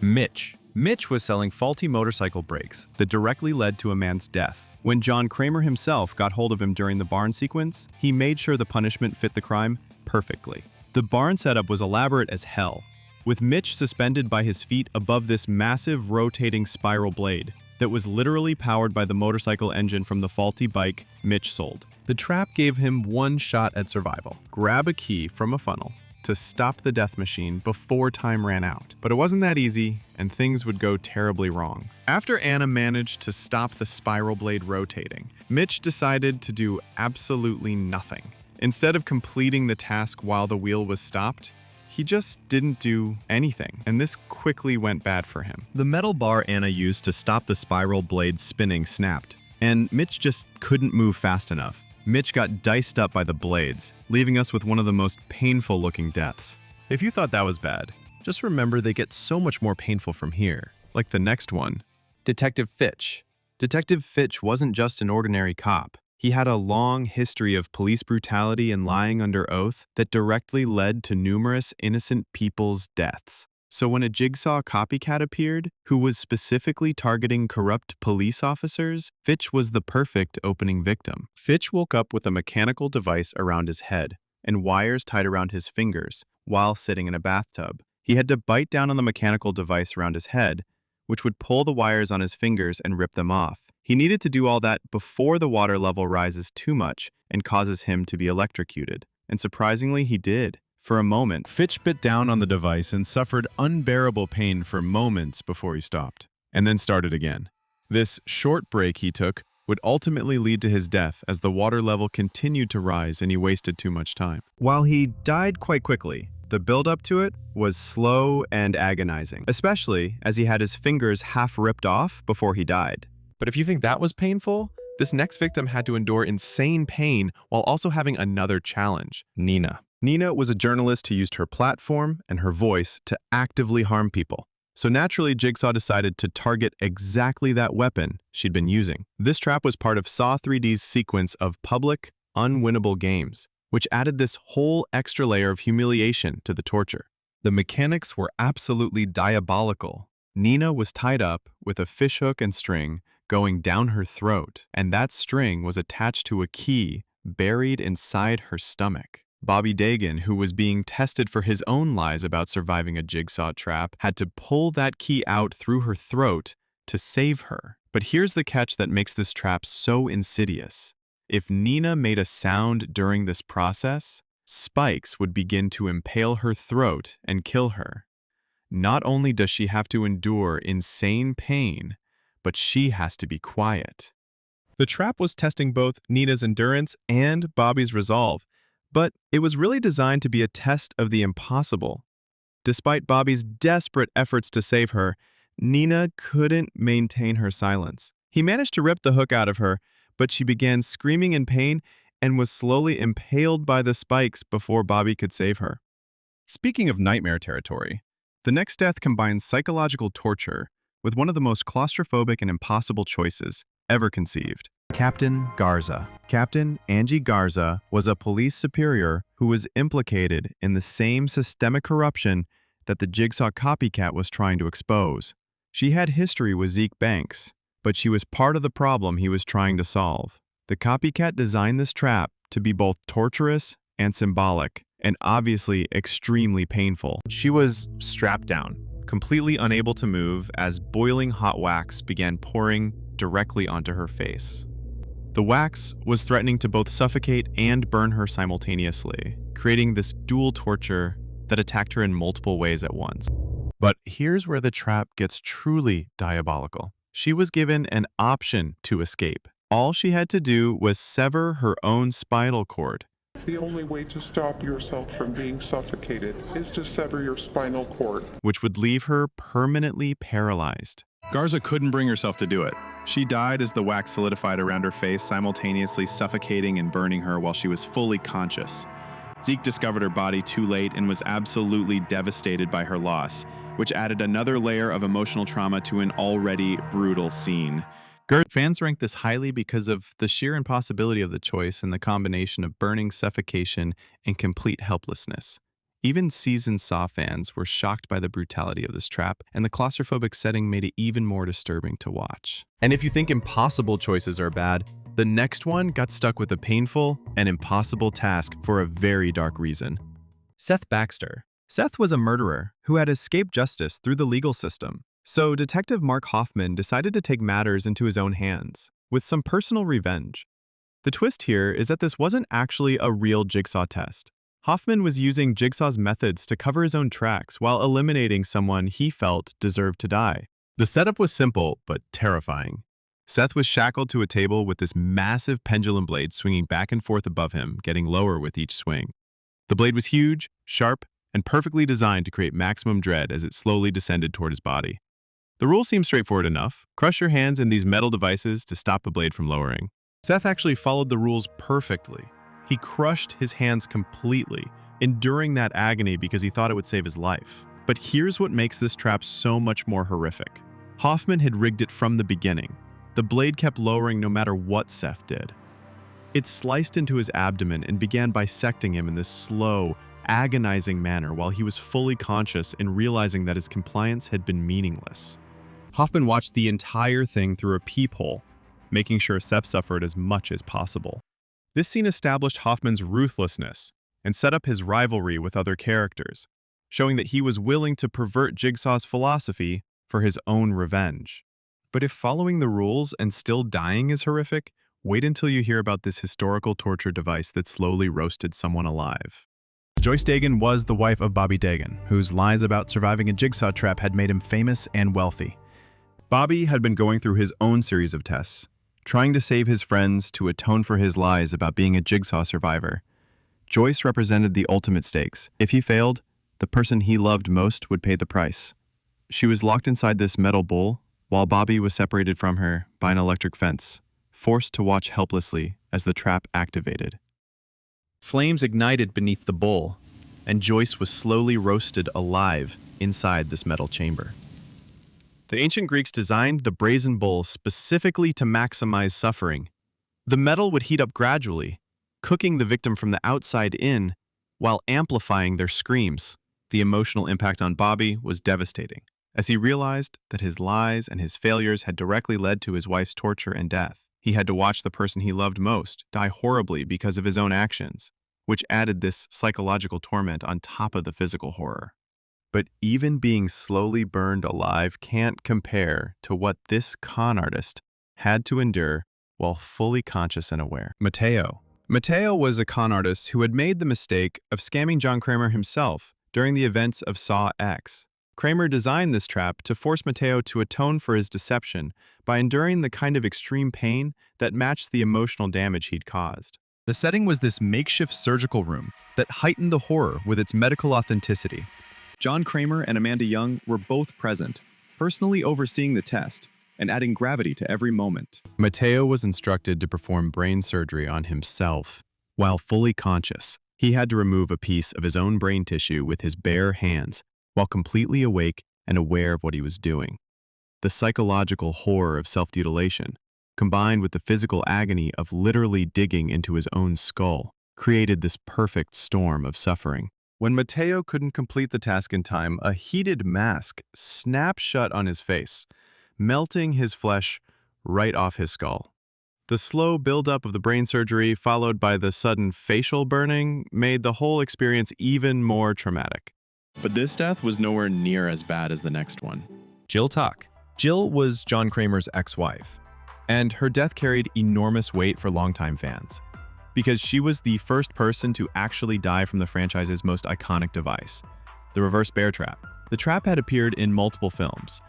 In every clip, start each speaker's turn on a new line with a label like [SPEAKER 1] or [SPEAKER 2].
[SPEAKER 1] Mitch. Mitch was selling faulty motorcycle brakes that directly led to a man's death. When John Kramer himself got hold of him during the barn sequence, he made sure the punishment fit the crime perfectly. The barn setup was elaborate as hell, with Mitch suspended by his feet above this massive rotating spiral blade that was literally powered by the motorcycle engine from the faulty bike Mitch sold. The trap gave him one shot at survival: grab a key from a funnel to stop the death machine before time ran out. But it wasn't that easy, and things would go terribly wrong. After Anna managed to stop the spiral blade rotating, Mitch decided to do absolutely nothing. Instead of completing the task while the wheel was stopped, he just didn't do anything, and this quickly went bad for him. The metal bar Anna used to stop the spiral blade spinning snapped, and Mitch just couldn't move fast enough. Mitch got diced up by the blades, leaving us with one of the most painful-looking deaths. If you thought that was bad, just remember they get so much more painful from here. Like the next one. Detective Fitch. Detective Fitch wasn't just an ordinary cop. He had a long history of police brutality and lying under oath that directly led to numerous innocent people's deaths. So when a Jigsaw copycat appeared, who was specifically targeting corrupt police officers, Fitch was the perfect opening victim. Fitch woke up with a mechanical device around his head and wires tied around his fingers while sitting in a bathtub. He had to bite down on the mechanical device around his head, which would pull the wires on his fingers and rip them off. He needed to do all that before the water level rises too much and causes him to be electrocuted. And surprisingly, he did. For a moment, Fitch bit down on the device and suffered unbearable pain for moments before he stopped, and then started again. This short break he took would ultimately lead to his death as the water level continued to rise and he wasted too much time. While he died quite quickly, the build-up to it was slow and agonizing, especially as he had his fingers half ripped off before he died. But if you think that was painful, this next victim had to endure insane pain while also having another challenge: Nina. Nina was a journalist who used her platform and her voice to actively harm people. So naturally, Jigsaw decided to target exactly that weapon she'd been using. This trap was part of Saw 3D's sequence of public, unwinnable games, which added this whole extra layer of humiliation to the torture. The mechanics were absolutely diabolical. Nina was tied up with a fishhook and string going down her throat, and that string was attached to a key buried inside her stomach. Bobby Dagan, who was being tested for his own lies about surviving a Jigsaw trap, had to pull that key out through her throat to save her. But here's the catch that makes this trap so insidious. If Nina made a sound during this process, spikes would begin to impale her throat and kill her. Not only does she have to endure insane pain, but she has to be quiet. The trap was testing both Nina's endurance and Bobby's resolve, but it was really designed to be a test of the impossible. Despite Bobby's desperate efforts to save her, Nina couldn't maintain her silence. He managed to rip the hook out of her, but she began screaming in pain and was slowly impaled by the spikes before Bobby could save her. Speaking of nightmare territory, the next death combines psychological torture with one of the most claustrophobic and impossible choices ever conceived. Captain Garza. Captain Angie Garza was a police superior who was implicated in the same systemic corruption that the Jigsaw copycat was trying to expose. She had history with Zeke Banks, but she was part of the problem he was trying to solve. The copycat designed this trap to be both torturous and symbolic, and obviously extremely painful. She was strapped down, completely unable to move as boiling hot wax began pouring directly onto her face. The wax was threatening to both suffocate and burn her simultaneously, creating this dual torture that attacked her in multiple ways at once. But here's where the trap gets truly diabolical. She was given an option to escape. All she had to do was sever her own spinal cord.
[SPEAKER 2] The only way to stop yourself from being suffocated is to sever your spinal cord,
[SPEAKER 1] which would leave her permanently paralyzed. Garza couldn't bring herself to do it. She died as the wax solidified around her face, simultaneously suffocating and burning her while she was fully conscious. Zeke discovered her body too late and was absolutely devastated by her loss, which added another layer of emotional trauma to an already brutal scene. Fans rank this highly because of the sheer impossibility of the choice and the combination of burning, suffocation, and complete helplessness. Even seasoned Saw fans were shocked by the brutality of this trap, and the claustrophobic setting made it even more disturbing to watch. And if you think impossible choices are bad, the next one got stuck with a painful and impossible task for a very dark reason. Seth Baxter. Seth was a murderer who had escaped justice through the legal system. So Detective Mark Hoffman decided to take matters into his own hands, with some personal revenge. The twist here is that this wasn't actually a real Jigsaw test. Hoffman was using Jigsaw's methods to cover his own tracks while eliminating someone he felt deserved to die. The setup was simple, but terrifying. Seth was shackled to a table with this massive pendulum blade swinging back and forth above him, getting lower with each swing. The blade was huge, sharp, and perfectly designed to create maximum dread as it slowly descended toward his body. The rule seems straightforward enough. Crush your hands in these metal devices to stop the blade from lowering. Seth actually followed the rules perfectly. He crushed his hands completely, enduring that agony because he thought it would save his life. But here's what makes this trap so much more horrific. Hoffman had rigged it from the beginning. The blade kept lowering no matter what Seth did. It sliced into his abdomen and began bisecting him in this slow, agonizing manner while he was fully conscious and realizing that his compliance had been meaningless. Hoffman watched the entire thing through a peephole, making sure Seth suffered as much as possible. This scene established Hoffman's ruthlessness and set up his rivalry with other characters, showing that he was willing to pervert Jigsaw's philosophy for his own revenge. But if following the rules and still dying is horrific, wait until you hear about this historical torture device that slowly roasted someone alive. Joyce Dagan was the wife of Bobby Dagan, whose lies about surviving a Jigsaw trap had made him famous and wealthy. Bobby had been going through his own series of tests, trying to save his friends to atone for his lies about being a Jigsaw survivor. Joyce represented the ultimate stakes. If he failed, the person he loved most would pay the price. She was locked inside this metal bowl, while Bobby was separated from her by an electric fence, forced to watch helplessly as the trap activated. Flames ignited beneath the bowl, and Joyce was slowly roasted alive inside this metal chamber. The ancient Greeks designed the brazen bowl specifically to maximize suffering. The metal would heat up gradually, cooking the victim from the outside in, while amplifying their screams. The emotional impact on Bobby was devastating, as he realized that his lies and his failures had directly led to his wife's torture and death. He had to watch the person he loved most die horribly because of his own actions, which added this psychological torment on top of the physical horror. But even being slowly burned alive can't compare to what this con artist had to endure while fully conscious and aware. Mateo. Mateo was a con artist who had made the mistake of scamming John Kramer himself during the events of Saw X. Kramer designed this trap to force Mateo to atone for his deception by enduring the kind of extreme pain that matched the emotional damage he'd caused. The setting was this makeshift surgical room that heightened the horror with its medical authenticity. John Kramer and Amanda Young were both present, personally overseeing the test and adding gravity to every moment. Mateo was instructed to perform brain surgery on himself. While fully conscious, he had to remove a piece of his own brain tissue with his bare hands, while completely awake and aware of what he was doing. The psychological horror of self-mutilation, combined with the physical agony of literally digging into his own skull, created this perfect storm of suffering. When Mateo couldn't complete the task in time, a heated mask snapped shut on his face, melting his flesh right off his skull. The slow buildup of the brain surgery, followed by the sudden facial burning, made the whole experience even more traumatic. But this death was nowhere near as bad as the next one. Jill Tuck. Jill was John Kramer's ex-wife, and her death carried enormous weight for longtime fans, because she was the first person to actually die from the franchise's most iconic device, the reverse bear trap. The trap had appeared in multiple films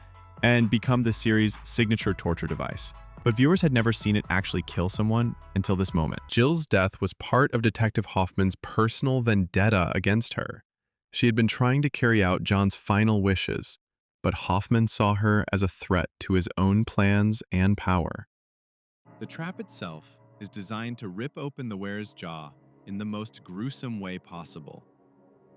[SPEAKER 1] and become the series' signature torture device, but viewers had never seen it actually kill someone until this moment. Jill's death was part of Detective Hoffman's personal vendetta against her. She had been trying to carry out John's final wishes, but Hoffman saw her as a threat to his own plans and power. The trap itself is designed to rip open the wearer's jaw in the most gruesome way possible.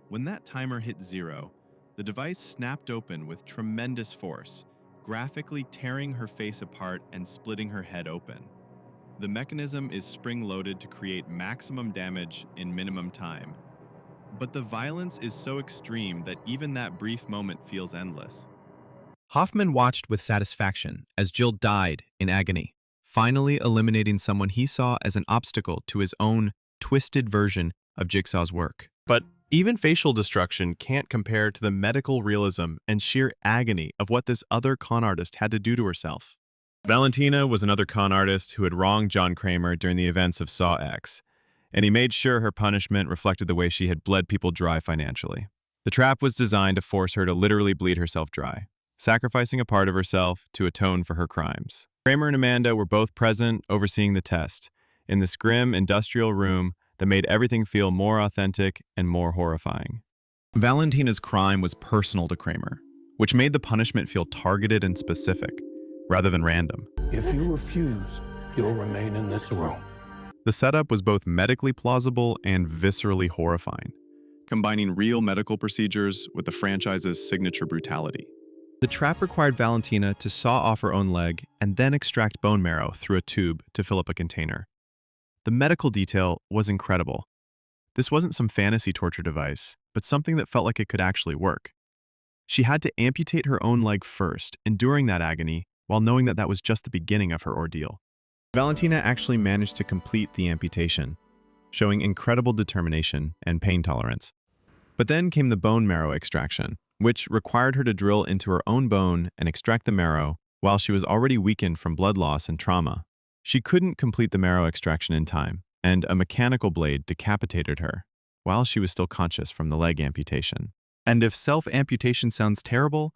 [SPEAKER 1] When that timer hit 0, the device snapped open with tremendous force, graphically tearing her face apart and splitting her head open. The mechanism is spring-loaded to create maximum damage in minimum time. But the violence is so extreme that even that brief moment feels endless.
[SPEAKER 3] Hoffman watched with satisfaction as Jill died in agony, finally eliminating someone he saw as an obstacle to his own twisted version of Jigsaw's work.
[SPEAKER 1] But even facial destruction can't compare to the medical realism and sheer agony of what this other con artist had to do to herself. Valentina was another con artist who had wronged John Kramer during the events of Saw X, and he made sure her punishment reflected the way she had bled people dry financially. The trap was designed to force her to literally bleed herself dry, sacrificing a part of herself to atone for her crimes. Kramer and Amanda were both present, overseeing the test, in this grim industrial room that made everything feel more authentic and more horrifying. Valentina's crime was personal to Kramer, which made the punishment feel targeted and specific, rather than random.
[SPEAKER 4] If you refuse, you'll remain in this room.
[SPEAKER 1] The setup was both medically plausible and viscerally horrifying, combining real medical procedures with the franchise's signature brutality. The trap required Valentina to saw off her own leg and then extract bone marrow through a tube to fill up a container. The medical detail was incredible. This wasn't some fantasy torture device, but something that felt like it could actually work. She had to amputate her own leg first, enduring that agony, while knowing that that was just the beginning of her ordeal. Valentina actually managed to complete the amputation, showing incredible determination and pain tolerance. But then came the bone marrow extraction, which required her to drill into her own bone and extract the marrow while she was already weakened from blood loss and trauma. She couldn't complete the marrow extraction in time, and a mechanical blade decapitated her while she was still conscious from the leg amputation. And if self-amputation sounds terrible,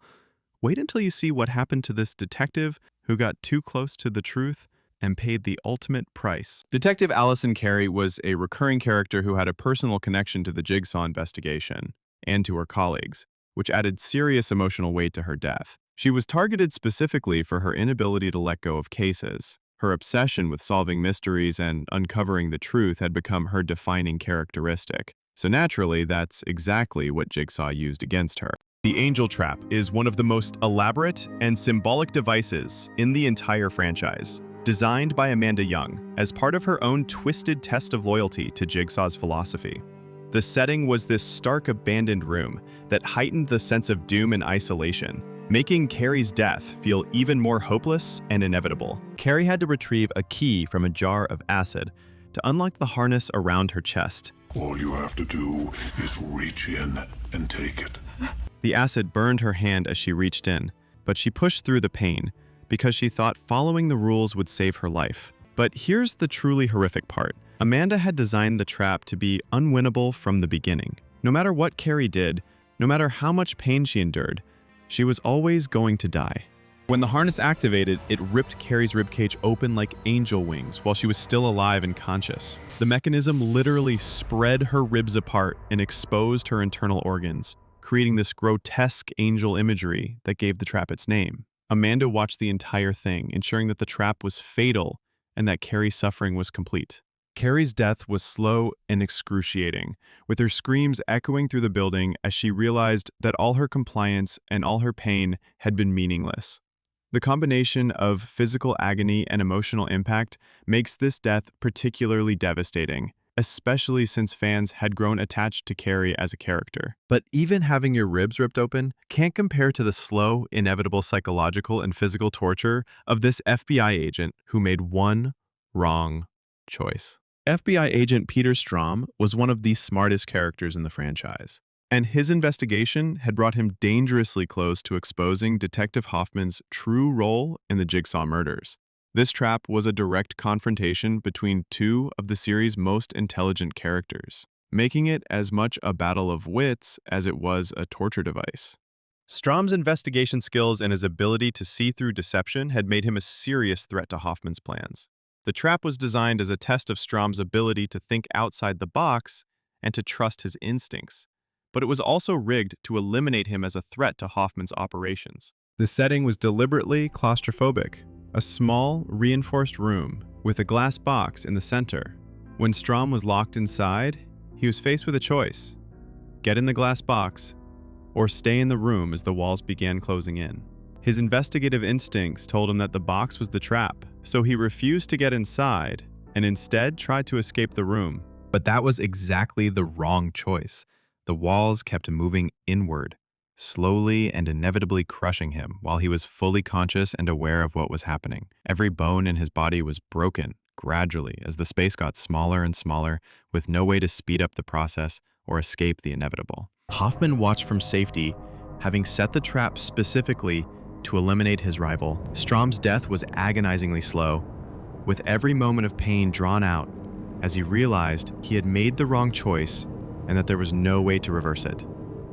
[SPEAKER 1] wait until you see what happened to this detective who got too close to the truth and paid the ultimate price. Detective Allison Carey was a recurring character who had a personal connection to the Jigsaw investigation and to her colleagues, which added serious emotional weight to her death. She was targeted specifically for her inability to let go of cases. Her obsession with solving mysteries and uncovering the truth had become her defining characteristic. So naturally, that's exactly what Jigsaw used against her. The Angel Trap is one of the most elaborate and symbolic devices in the entire franchise, designed by Amanda Young as part of her own twisted test of loyalty to Jigsaw's philosophy. The setting was this stark abandoned room that heightened the sense of doom and isolation, making Carrie's death feel even more hopeless and inevitable. Carrie had to retrieve a key from a jar of acid to unlock the harness around her chest.
[SPEAKER 4] All you have to do is reach in and take it.
[SPEAKER 1] The acid burned her hand as she reached in, but she pushed through the pain because she thought following the rules would save her life. But here's the truly horrific part. Amanda had designed the trap to be unwinnable from the beginning. No matter what Carrie did, no matter how much pain she endured, she was always going to die. When the harness activated, it ripped Carrie's ribcage open like angel wings while she was still alive and conscious. The mechanism literally spread her ribs apart and exposed her internal organs, creating this grotesque angel imagery that gave the trap its name. Amanda watched the entire thing, ensuring that the trap was fatal and that Carrie's suffering was complete. Carrie's death was slow and excruciating, with her screams echoing through the building as she realized that all her compliance and all her pain had been meaningless. The combination of physical agony and emotional impact makes this death particularly devastating, especially since fans had grown attached to Carrie as a character. But even having your ribs ripped open can't compare to the slow, inevitable psychological and physical torture of this FBI agent who made one wrong choice. FBI agent Peter Strahm was one of the smartest characters in the franchise, and his investigation had brought him dangerously close to exposing Detective Hoffman's true role in the Jigsaw murders. This trap was a direct confrontation between two of the series' most intelligent characters, making it as much a battle of wits as it was a torture device. Strahm's investigation skills and his ability to see through deception had made him a serious threat to Hoffman's plans. The trap was designed as a test of Strahm's ability to think outside the box and to trust his instincts, but it was also rigged to eliminate him as a threat to Hoffman's operations. The setting was deliberately claustrophobic, a small, reinforced room with a glass box in the center. When Strahm was locked inside, he was faced with a choice: get in the glass box or stay in the room as the walls began closing in. His investigative instincts told him that the box was the trap, so he refused to get inside and instead tried to escape the room. But that was exactly the wrong choice.
[SPEAKER 3] The walls kept moving inward, slowly and inevitably crushing him while he was fully conscious and aware of what was happening. Every bone in his body was broken gradually as the space got smaller and smaller, with no way to speed up the process or escape the inevitable. Hoffman watched from safety, having set the trap specifically to eliminate his rival. Strom's death was agonizingly slow, with every moment of pain drawn out as he realized he had made the wrong choice and that there was no way to reverse it.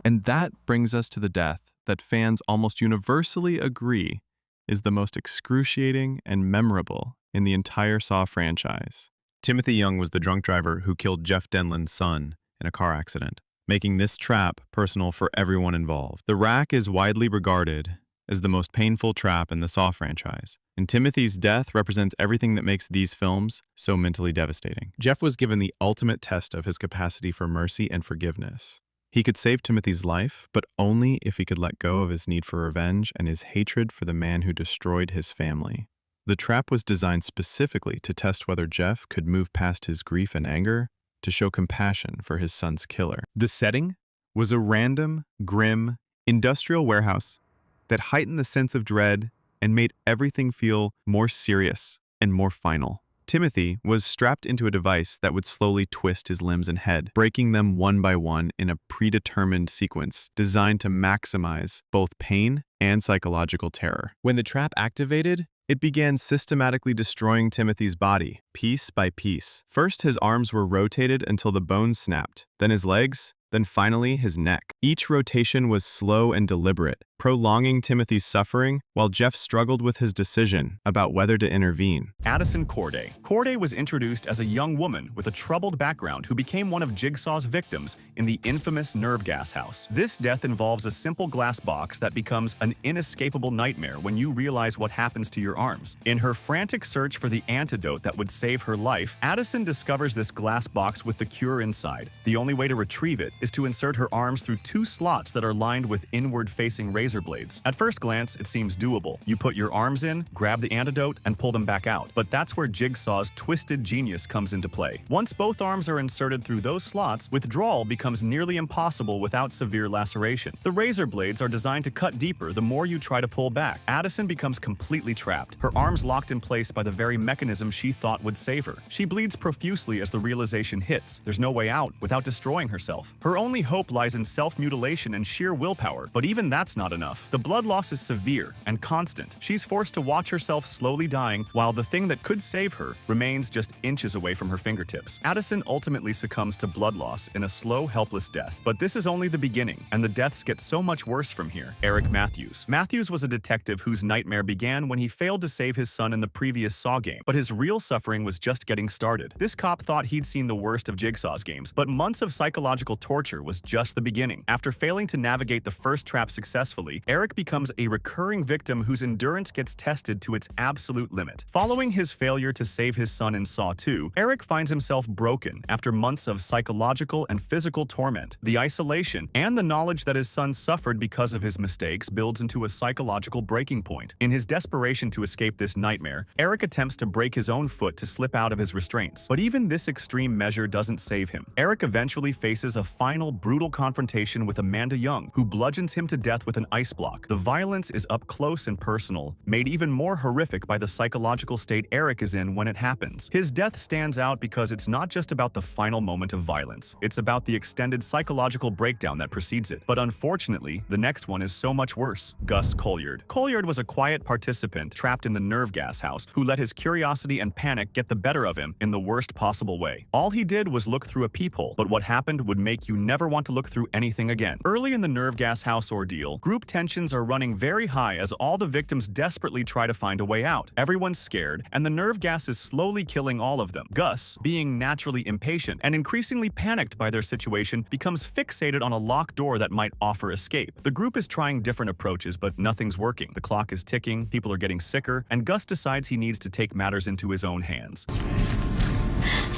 [SPEAKER 3] And that brings us to the death that fans almost universally agree is the most excruciating and memorable in the entire Saw franchise. Timothy Young was the drunk driver who killed Jeff Denlin's son in a car accident, making this trap personal for everyone involved. The rack is widely regarded as the most painful trap in the Saw franchise, and Timothy's death represents everything that makes these films so mentally devastating. Jeff was given the ultimate test of his capacity for mercy and forgiveness. He could save Timothy's life, but only if he could let go of his need for revenge and his hatred for the man who destroyed his family. The trap was designed specifically to test whether Jeff could move past his grief and anger to show compassion for his son's killer. The setting was a random, grim, industrial warehouse that heightened the sense of dread and made everything feel more serious and more final. Timothy was strapped into a device that would slowly twist his limbs and head, breaking them one by one in a predetermined sequence designed to maximize both pain and psychological terror. When the trap activated, it began systematically destroying Timothy's body, piece by piece. First, his arms were rotated until the bones snapped, then his legs, then finally his neck. Each rotation was slow and deliberate, prolonging Timothy's suffering while Jeff struggled with his decision about whether to intervene.
[SPEAKER 5] Addison Corday. Corday was introduced as a young woman with a troubled background who became one of Jigsaw's victims in the infamous nerve gas house. This death involves a simple glass box that becomes an inescapable nightmare when you realize what happens to your arms. In her frantic search for the antidote that would save her life, Addison discovers this glass box with the cure inside. The only way to retrieve it is to insert her arms through 2 slots that are lined with inward-facing razor blades. At first glance, it seems doable. You put your arms in, grab the antidote, and pull them back out. But that's where Jigsaw's twisted genius comes into play. Once both arms are inserted through those slots, withdrawal becomes nearly impossible without severe laceration. The razor blades are designed to cut deeper the more you try to pull back. Addison becomes completely trapped, her arms locked in place by the very mechanism she thought would save her. She bleeds profusely as the realization hits. There's no way out without destroying herself. Her only hope lies in self-mutilation and sheer willpower, but even that's not enough. The blood loss is severe and constant. She's forced to watch herself slowly dying while the thing that could save her remains just inches away from her fingertips. Addison ultimately succumbs to blood loss in a slow, helpless death. But this is only the beginning, and the deaths get so much worse from here. Eric Matthews. Matthews was a detective whose nightmare began when he failed to save his son in the previous Saw game, but his real suffering was just getting started. This cop thought he'd seen the worst of Jigsaw's games, but months of psychological torture was just the beginning. After failing to navigate the first trap successfully, Eric becomes a recurring victim whose endurance gets tested to its absolute limit. Following his failure to save his son in Saw 2, Eric finds himself broken after months of psychological and physical torment. The isolation and the knowledge that his son suffered because of his mistakes builds into a psychological breaking point. In his desperation to escape this nightmare, Eric attempts to break his own foot to slip out of his restraints. But even this extreme measure doesn't save him. Eric eventually faces a final brutal confrontation with Amanda Young, who bludgeons him to death with an ice block. The violence is up close and personal, made even more horrific by the psychological state Eric is in when it happens. His death stands out because it's not just about the final moment of violence. It's about the extended psychological breakdown that precedes it. But unfortunately, the next one is so much worse. Gus Colliard. Colliard was a quiet participant trapped in the nerve gas house who let his curiosity and panic get the better of him in the worst possible way. All he did was look through a peephole, but what happened would make you never want to look through anything again. Early in the nerve gas house ordeal, group tensions are running very high as all the victims desperately try to find a way out. Everyone's scared, and the nerve gas is slowly killing all of them. Gus, being naturally impatient and increasingly panicked by their situation, becomes fixated on a locked door that might offer escape. The group is trying different approaches, but nothing's working. The clock is ticking, people are getting sicker, and Gus decides he needs to take matters into his own hands.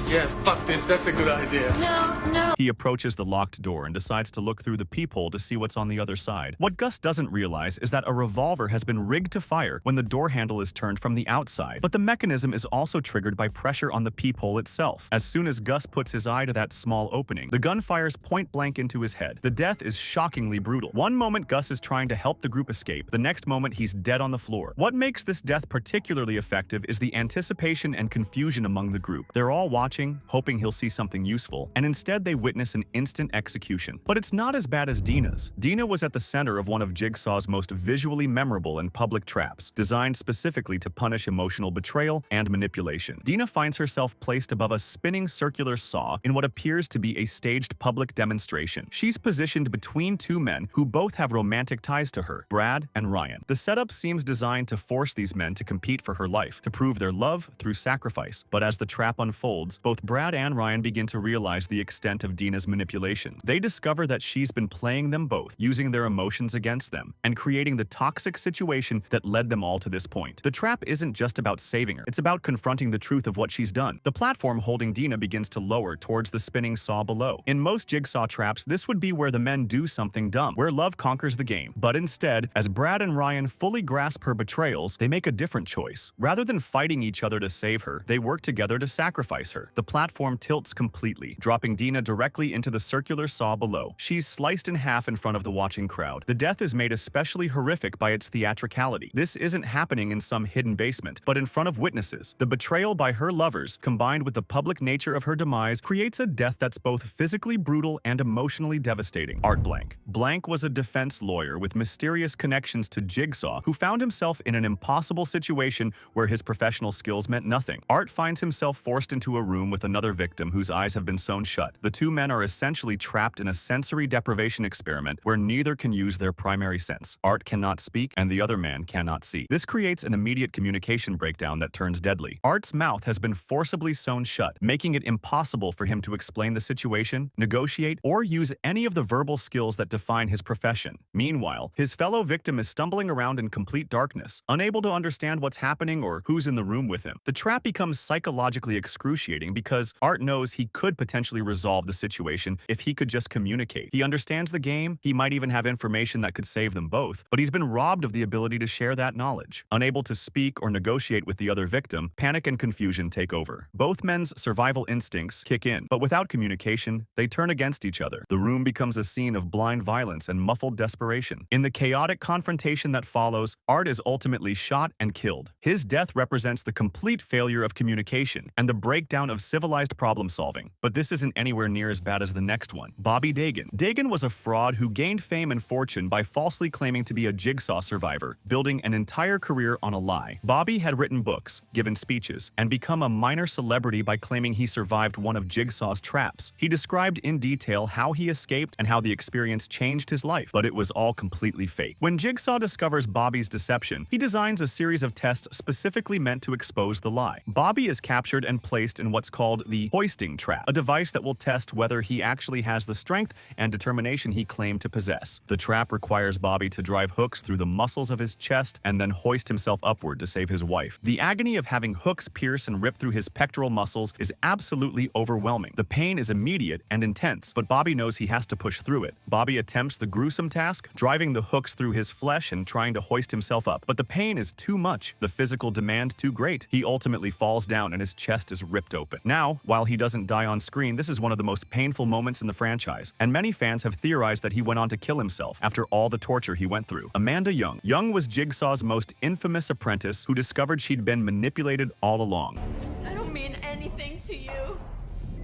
[SPEAKER 6] Yeah, fuck this. That's a good idea.
[SPEAKER 7] No.
[SPEAKER 5] He approaches the locked door and decides to look through the peephole to see what's on the other side. What Gus doesn't realize is that a revolver has been rigged to fire when the door handle is turned from the outside, but the mechanism is also triggered by pressure on the peephole itself. As soon as Gus puts his eye to that small opening, the gun fires point blank into his head. The death is shockingly brutal. One moment Gus is trying to help the group escape, the next moment he's dead on the floor. What makes this death particularly effective is the anticipation and confusion among the group. They're all watching, hoping he'll see something useful, and instead they witness an instant execution. But it's not as bad as Dina's. Dina was at the center of one of Jigsaw's most visually memorable and public traps, designed specifically to punish emotional betrayal and manipulation. Dina finds herself placed above a spinning circular saw in what appears to be a staged public demonstration. She's positioned between two men who both have romantic ties to her, Brad and Ryan. The setup seems designed to force these men to compete for her life, to prove their love through sacrifice. But as the trap unfolds, both Brad and Ryan begin to realize the extent of Dina's manipulation. They discover that she's been playing them both, using their emotions against them, and creating the toxic situation that led them all to this point. The trap isn't just about saving her, it's about confronting the truth of what she's done. The platform holding Dina begins to lower towards the spinning saw below. In most Jigsaw traps, this would be where the men do something dumb, where love conquers the game. But instead, as Brad and Ryan fully grasp her betrayals, they make a different choice. Rather than fighting each other to save her, they work together to sacrifice her. The platform tilts completely, dropping Dina directly into the circular saw below. She's sliced in half in front of the watching crowd. The death is made especially horrific by its theatricality. This isn't happening in some hidden basement, but in front of witnesses. The betrayal by her lovers, combined with the public nature of her demise, creates a death that's both physically brutal and emotionally devastating. Art Blank. Blank was a defense lawyer with mysterious connections to Jigsaw who found himself in an impossible situation where his professional skills meant nothing. Art finds himself forced into a room with another victim whose eyes have been sewn shut. The two men are essentially trapped in a sensory deprivation experiment where neither can use their primary sense. Art cannot speak and the other man cannot see. This creates an immediate communication breakdown that turns deadly. Art's mouth has been forcibly sewn shut, making it impossible for him to explain the situation, negotiate, or use any of the verbal skills that define his profession. Meanwhile, his fellow victim is stumbling around in complete darkness, unable to understand what's happening or who's in the room with him. The trap becomes psychologically excruciating because Art knows he could potentially resolve the situation if he could just communicate. He understands the game, he might even have information that could save them both, but he's been robbed of the ability to share that knowledge. Unable to speak or negotiate with the other victim, panic and confusion take over. Both men's survival instincts kick in, but without communication, they turn against each other. The room becomes a scene of blind violence and muffled desperation. In the chaotic confrontation that follows, Art is ultimately shot and killed. His death represents the complete failure of communication and the breakdown of civilized problem solving. But this isn't anywhere near as bad as the next one. Bobby Dagan. Dagan was a fraud who gained fame and fortune by falsely claiming to be a Jigsaw survivor, building an entire career on a lie. Bobby had written books, given speeches, and become a minor celebrity by claiming he survived one of Jigsaw's traps. He described in detail how he escaped and how the experience changed his life, but it was all completely fake. When Jigsaw discovers Bobby's deception, he designs a series of tests specifically meant to expose the lie. Bobby is captured and placed in what's called the hoisting trap, a device that will test whether he actually has the strength and determination he claimed to possess. The trap requires Bobby to drive hooks through the muscles of his chest and then hoist himself upward to save his wife. The agony of having hooks pierce and rip through his pectoral muscles is absolutely overwhelming. The pain is immediate and intense, but Bobby knows he has to push through it. Bobby attempts the gruesome task, driving the hooks through his flesh and trying to hoist himself up. But the pain is too much, the physical demand too great. He ultimately falls down and his chest is ripped open. Now, while he doesn't die on screen, this is one of the most painful moments in the franchise, and many fans have theorized that he went on to kill himself after all the torture he went through. Amanda Young. Young was Jigsaw's most infamous apprentice who discovered she'd been manipulated all along.
[SPEAKER 7] I don't mean anything to you.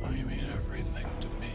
[SPEAKER 4] Oh, you mean everything to me.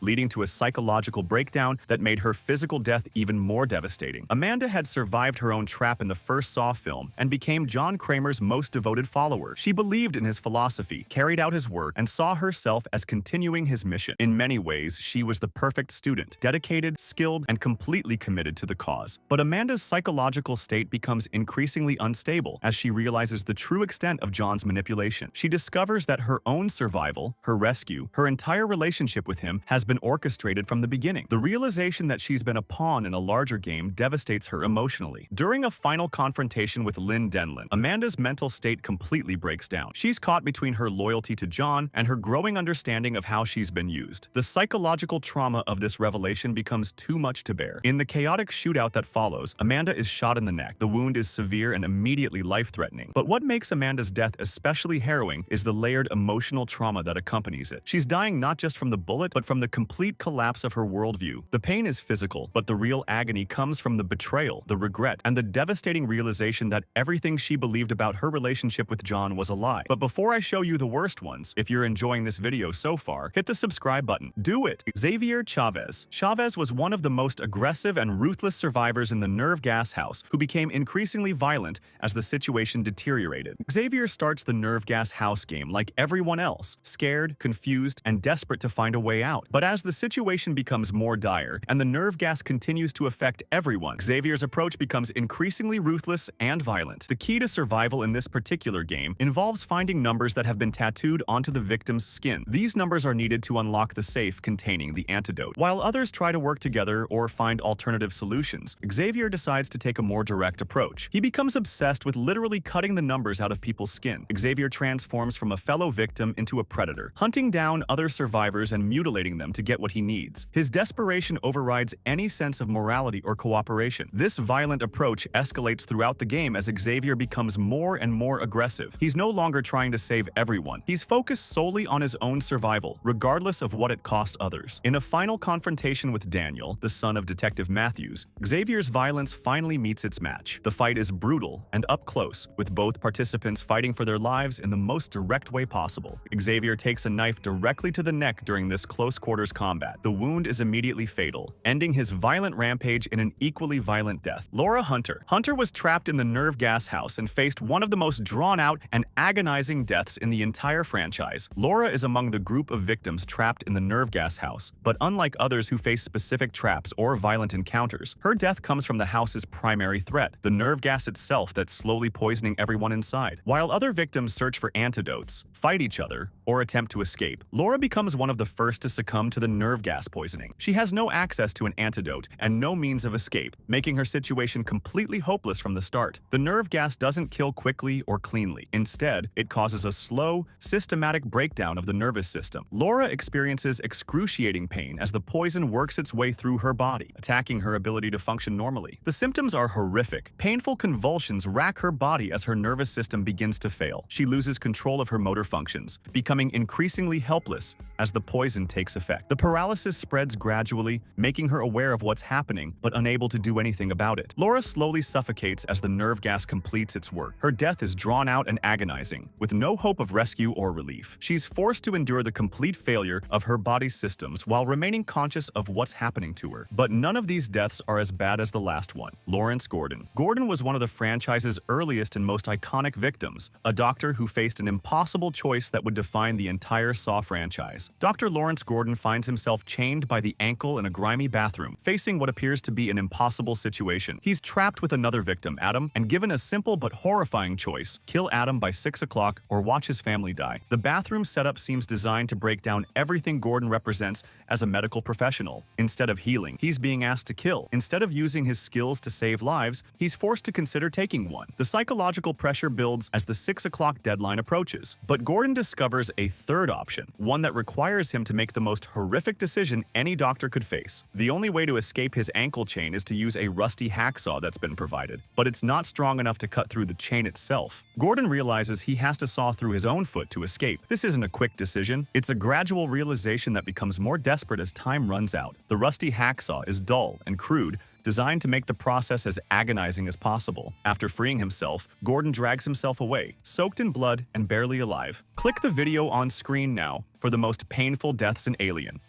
[SPEAKER 5] Leading to a psychological breakdown that made her physical death even more devastating. Amanda had survived her own trap in the first Saw film and became John Kramer's most devoted follower. She believed in his philosophy, carried out his work, and saw herself as continuing his mission. In many ways, she was the perfect student, dedicated, skilled, and completely committed to the cause. But Amanda's psychological state becomes increasingly unstable as she realizes the true extent of John's manipulation. She discovers that her own survival, her rescue, her entire relationship with him has been been orchestrated from the beginning. The realization that she's been a pawn in a larger game devastates her emotionally. During a final confrontation with Lynn Denlin, Amanda's mental state completely breaks down. She's caught between her loyalty to John and her growing understanding of how she's been used. The psychological trauma of this revelation becomes too much to bear. In the chaotic shootout that follows, Amanda is shot in the neck. The wound is severe and immediately life-threatening. But what makes Amanda's death especially harrowing is the layered emotional trauma that accompanies it. She's dying not just from the bullet, but from the complete collapse of her worldview. The pain is physical, but the real agony comes from the betrayal, the regret, and the devastating realization that everything she believed about her relationship with John was a lie. But before I show you the worst ones, if you're enjoying this video so far, hit the subscribe button. Do it! Xavier Chavez. Chavez was one of the most aggressive and ruthless survivors in the nerve gas house who became increasingly violent as the situation deteriorated. Xavier starts the nerve gas house game like everyone else, scared, confused, and desperate to find a way out. But as the situation becomes more dire and the nerve gas continues to affect everyone, Xavier's approach becomes increasingly ruthless and violent. The key to survival in this particular game involves finding numbers that have been tattooed onto the victim's skin. These numbers are needed to unlock the safe containing the antidote. While others try to work together or find alternative solutions, Xavier decides to take a more direct approach. He becomes obsessed with literally cutting the numbers out of people's skin. Xavier transforms from a fellow victim into a predator, hunting down other survivors and mutilating them to get what he needs. His desperation overrides any sense of morality or cooperation. This violent approach escalates throughout the game as Xavier becomes more and more aggressive. He's no longer trying to save everyone. He's focused solely on his own survival, regardless of what it costs others. In a final confrontation with Daniel, the son of Detective Matthews, Xavier's violence finally meets its match. The fight is brutal and up close, with both participants fighting for their lives in the most direct way possible. Xavier takes a knife directly to the neck during this close-quarters combat. The wound is immediately fatal, ending his violent rampage in an equally violent death. Laura Hunter. Hunter was trapped in the nerve gas house and faced one of the most drawn-out and agonizing deaths in the entire franchise. Laura is among the group of victims trapped in the nerve gas house, but unlike others who face specific traps or violent encounters, her death comes from the house's primary threat, the nerve gas itself that's slowly poisoning everyone inside. While other victims search for antidotes, fight each other, or attempt to escape, Laura becomes one of the first to succumb to the nerve gas poisoning. She has no access to an antidote and no means of escape, making her situation completely hopeless from the start. The nerve gas doesn't kill quickly or cleanly. Instead, it causes a slow, systematic breakdown of the nervous system. Laura experiences excruciating pain as the poison works its way through her body, attacking her ability to function normally. The symptoms are horrific. Painful convulsions rack her body as her nervous system begins to fail. She loses control of her motor functions, becoming increasingly helpless as the poison takes effect. The paralysis spreads gradually, making her aware of what's happening but unable to do anything about it. Laura slowly suffocates as the nerve gas completes its work. Her death is drawn out and agonizing, with no hope of rescue or relief. She's forced to endure the complete failure of her body's systems while remaining conscious of what's happening to her. But none of these deaths are as bad as the last one. Lawrence Gordon. Gordon was one of the franchise's earliest and most iconic victims, a doctor who faced an impossible choice that would define the entire Saw franchise. Dr. Lawrence Gordon finds himself chained by the ankle in a grimy bathroom, facing what appears to be an impossible situation. He's trapped with another victim, Adam, and given a simple but horrifying choice: kill Adam by 6 o'clock or watch his family die. The bathroom setup seems designed to break down everything Gordon represents as a medical professional. Instead of healing, he's being asked to kill. Instead of using his skills to save lives, he's forced to consider taking one. The psychological pressure builds as the 6 o'clock deadline approaches. But Gordon discovers a third option, one that requires him to make the most horrific decision any doctor could face. The only way to escape his ankle chain is to use a rusty hacksaw that's been provided, but it's not strong enough to cut through the chain itself. Gordon realizes he has to saw through his own foot to escape. This isn't a quick decision. It's a gradual realization that becomes more desperate as time runs out. The rusty hacksaw is dull and crude, designed to make the process as agonizing as possible. After freeing himself, Gordon drags himself away, soaked in blood and barely alive. Click the video on screen now for the most painful deaths in Alien.